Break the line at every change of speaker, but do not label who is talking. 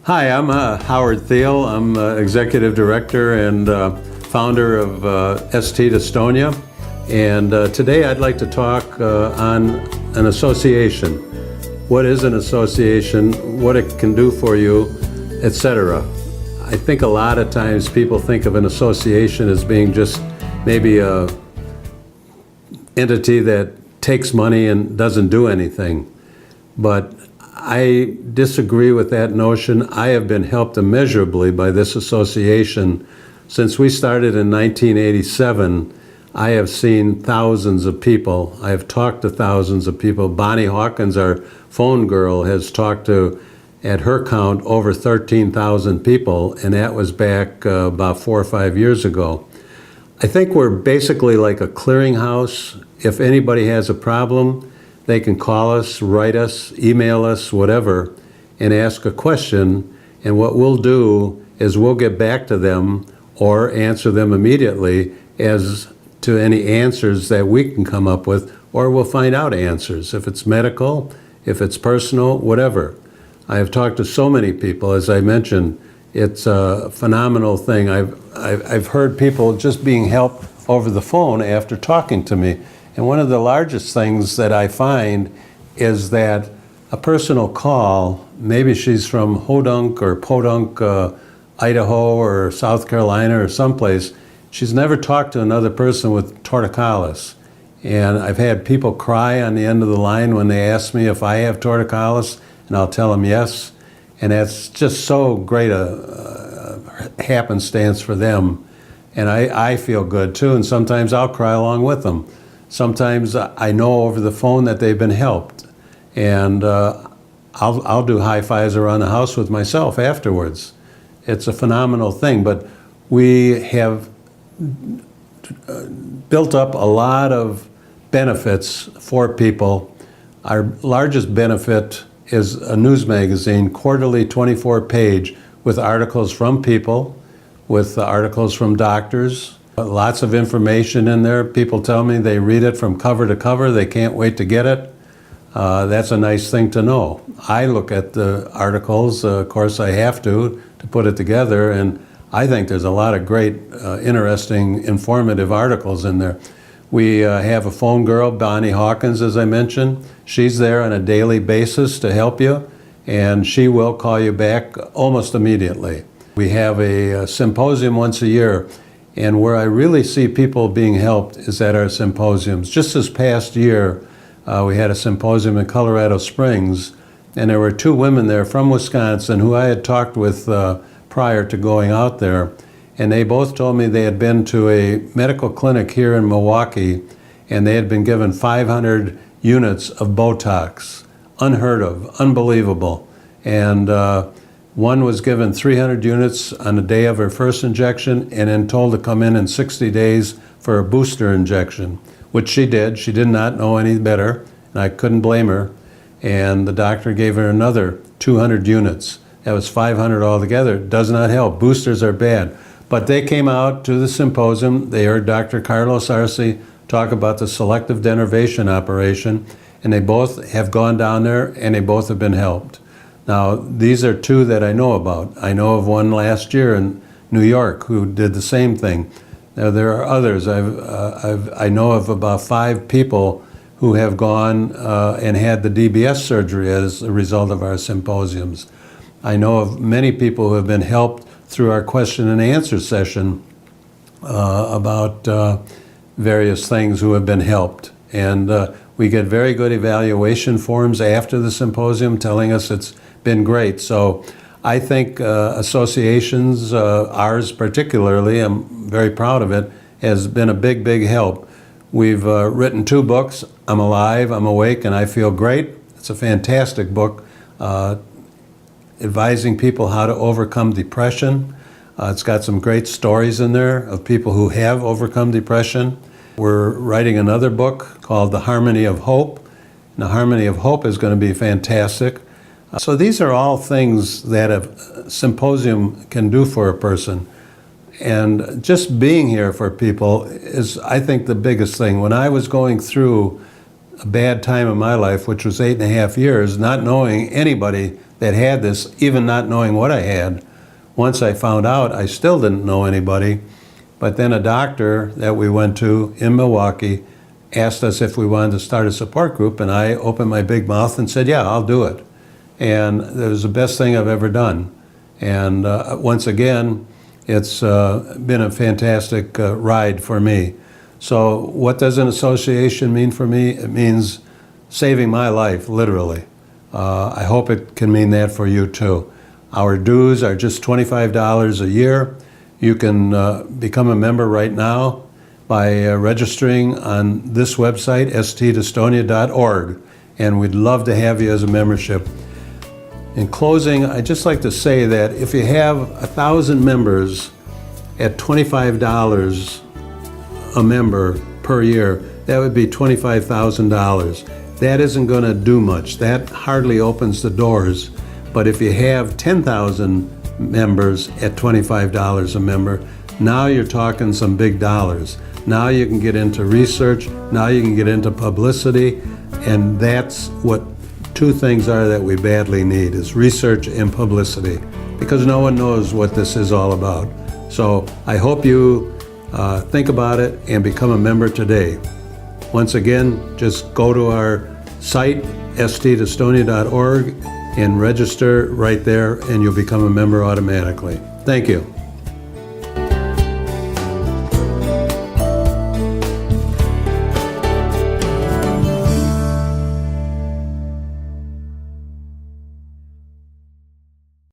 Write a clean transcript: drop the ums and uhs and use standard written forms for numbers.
Hi, I'm Howard Thiel. I'm Executive Director and founder of ST Estonia. And today I'd like to talk on an association. What is an association, what it can do for you, etc. I think a lot of times people think of an association as being just maybe a entity that takes money and doesn't do anything. But I disagree with that notion. I have been helped immeasurably by this association. Since we started in 1987, I have seen thousands of people. I have talked to thousands of people. Bonnie Hawkins, our phone girl, has talked to, at her count, over 13,000 people, and that was back about 4 or 5 years ago. I think we're basically like a clearinghouse. If anybody has a problem, they can call us, write us, email us, whatever, and ask a question. And what we'll do is we'll get back to them or answer them immediately as to any answers that we can come up with, or we'll find out answers. If it's medical, if it's personal, whatever. I have talked to so many people, as I mentioned, it's a phenomenal thing. I've heard people just being helped over the phone after talking to me. And one of the largest things that I find is that a personal call, maybe she's from Hodunk or Podunk, Idaho or South Carolina or someplace, she's never talked to another person with torticollis. And I've had people cry on the end of the line when they ask me if I have torticollis, and I'll tell them yes. And that's just so great a happenstance for them. And I feel good too, and sometimes I'll cry along with them. Sometimes I know over the phone that they've been helped, and I'll do high fives around the house with myself afterwards. It's a phenomenal thing, but we have built up a lot of benefits for people. Our largest benefit is a news magazine, quarterly 24-page, with articles from people, with articles from doctors. Lots of information in there. People tell me they read it from cover to cover. They can't wait to get it. That's a nice thing to know. I look at the articles, of course I have to put it together, and I think there's a lot of great, interesting, informative articles in there. We have a phone girl, Bonnie Hawkins, as I mentioned. She's there on a daily basis to help you, and she will call you back almost immediately. We have a symposium once a year. And where I really see people being helped is at our symposiums. Just this past year, we had a symposium in Colorado Springs, and there were 2 women there from Wisconsin who I had talked with prior to going out there. And they both told me they had been to a medical clinic here in Milwaukee, and they had been given 500 units of Botox. Unheard of, unbelievable. And one was given 300 units on the day of her first injection and then told to come in 60 days for a booster injection, which she did. She did not know any better, and I couldn't blame her. And the doctor gave her another 200 units. That was 500 altogether. It does not help. Boosters are bad. But they came out to the symposium. They heard Dr. Carlos Arce talk about the selective denervation operation, and they both have gone down there and they both have been helped. Now, these are 2 that I know about. I know of one last year in New York who did the same thing. Now, there are others. I know of about 5 people who have gone and had the DBS surgery as a result of our symposiums. I know of many people who have been helped through our question and answer session about various things who have been helped. And we get very good evaluation forms after the symposium telling us it's been great. So I think associations, ours particularly, I'm very proud of it, has been a big, big help. We've written 2 books, I'm Alive, I'm Awake, and I Feel Great. It's a fantastic book advising people how to overcome depression. It's got some great stories in there of people who have overcome depression. We're writing another book called The Harmony of Hope. And The Harmony of Hope is going to be fantastic. So these are all things that a symposium can do for a person. And just being here for people is, I think, the biggest thing. When I was going through a bad time in my life, which was 8.5 years, not knowing anybody that had this, even not knowing what I had. Once I found out, I still didn't know anybody. But then a doctor that we went to in Milwaukee asked us if we wanted to start a support group, and I opened my big mouth and said, yeah, I'll do it. And it was the best thing I've ever done. And once again, it's been a fantastic ride for me. So what does an association mean for me? It means saving my life, literally. I hope it can mean that for you too. Our dues are just $25 a year. You can become a member right now by registering on this website, stdestonia.org, and we'd love to have you as a membership. In closing, I'd just like to say that if you have 1,000 members at $25 a member per year, that would be $25,000. That isn't going to do much. That hardly opens the doors. But if you have 10,000 members at $25 a member, now you're talking some big dollars. Now you can get into research, now you can get into publicity, and that's what two things are that we badly need, is research and publicity, because no one knows what this is all about. So I hope you think about it and become a member today. Once again, just go to our site, stdestonia.org, and register right there, and you'll become a member automatically. Thank you.